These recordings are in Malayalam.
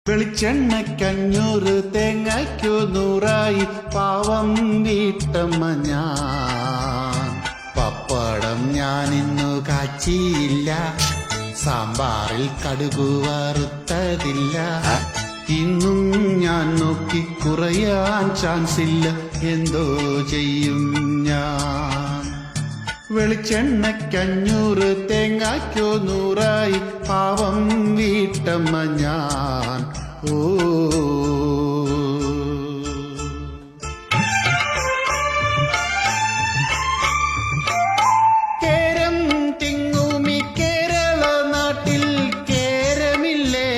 വെളിച്ചെണ്ണയ്ക്കഞ്ഞൂറ് തേങ്ങയ്ക്കു 100 പാവം വീട്ടമ്മ ഞാൻ. പപ്പടം ഞാനിന്നു കാച്ചിയില്ല, സാമ്പാറിൽ കടുകു വറുത്തതില്ല. ഇന്നും ഞാൻ നോക്കി കുറയാൻ ചാൻസില്ല, എന്തോ ചെയ്യും ഞാൻ. വെളിച്ചെണ്ണയ്ക്കഞ്ഞൂറ് തേങ്ങയ്ക്കു 100 പാവം വീട്ടമ്മ ഞാൻ. ഓ കേരം തിങ്ങുമി കേരള നാട്ടിൽ കേരമില്ലേ,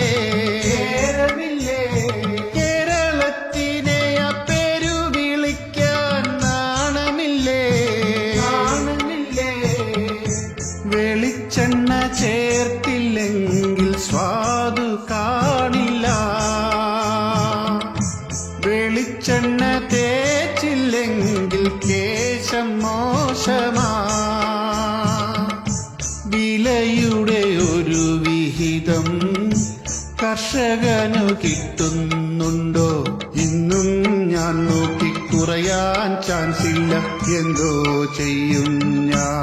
കേരളത്തിനെ പേരു വിളിക്കാൻ നാണമില്ലേ. വെളിച്ചെണ്ണ ചേർത്തില്ലെങ്കിൽ സ്വാദു കാണില്ല, വെളിച്ചെണ്ണ തേച്ചില്ലെങ്കിൽ കേശം മോശമാ. വിലയുടെ ഒരു വിഹിതം കർഷകനു കിട്ടുന്നുണ്ടോ? ഇന്നും ഞാൻ നോക്കി കുറയാൻ ചാൻസില്ല, എന്തോ ചെയ്യും ഞാൻ.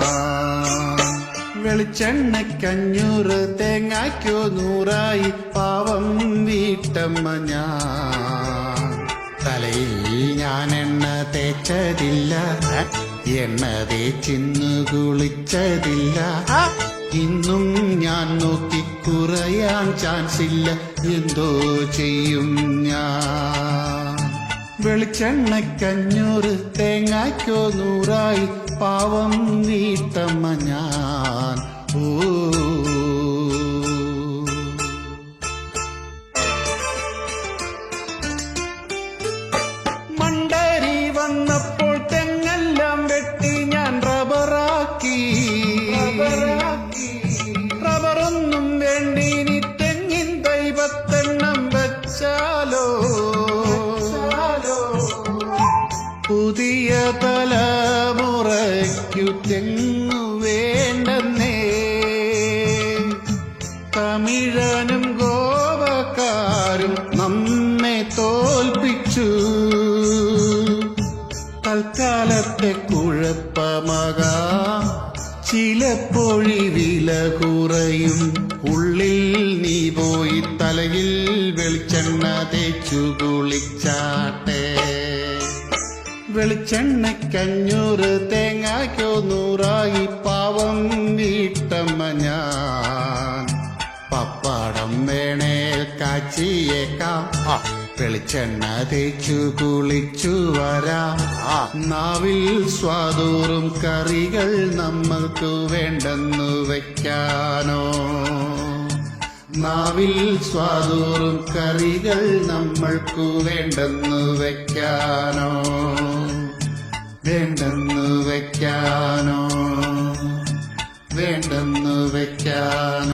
വെളിച്ചെണ്ണയ്ക്കഞ്ഞൂറ് തേങ്ങയ്ക്കു 100 പാവം വീട്ടമ്മ ഞാൻ. തലയിൽ ഞാൻ എണ്ണ തേച്ചതില്ല, എണ്ണ തേച്ചിന്നു കുളിച്ചതില്ല. ഇന്നും ഞാൻ നോക്കി കുറയാൻ ചാൻസില്ല, എന്തോ ചെയ്യും ഞാൻ. വെളിച്ചെണ്ണയ്ക്കഞ്ഞൂറ് തേങ്ങയ്ക്കു 100 പാവം വീട്ടമ്മ ഞാൻ. ഓ മണ്ടരി വന്നപ്പോൾ തെങ്ങെല്ലാം വെട്ടി ഞാൻ റബ്ബറാക്കി. റബ്ബറൊന്നും വേണ്ടി നീ തെങ്ങിൻ തൈ 10 വെച്ചാലോ. പുതിയ തലമുറയ്ക്കു തെങ്ങു വേണ്ടെന്നേ, തമിഴനും ഗോവക്കാരും നമ്മെ തോൽപ്പിച്ചു. തൽക്കാലത്തെ കുഴപ്പമാകാം, ചിലപ്പോഴി വില കുറയും. ഉള്ളിൽ നീ പോയി തലയിൽ വെളിച്ചെണ്ണ തേച്ചു കുളിച്ചാട്ടെ. വെളിച്ചെണ്ണയ്ക്കഞ്ഞൂറ് തേങ്ങയ്ക്കു 100 പാവം വീട്ടമ്മ ഞാൻ. പപ്പടം വേണേൽ കാച്ചിയേക്കാം, വെളിച്ചെണ്ണ തേച്ചു കുളിച്ചു വരാം. നാവിൽ സ്വാദൂറും കറികൾ നമ്മൾക്ക് വേണ്ടെന്നു വെക്കാനോ? നാവിൽ സ്വാദൂറും കറികൾ നമ്മൾക്കു വേണ്ടെന്നു വെക്കാനോ? വേണ്ടെന്ന്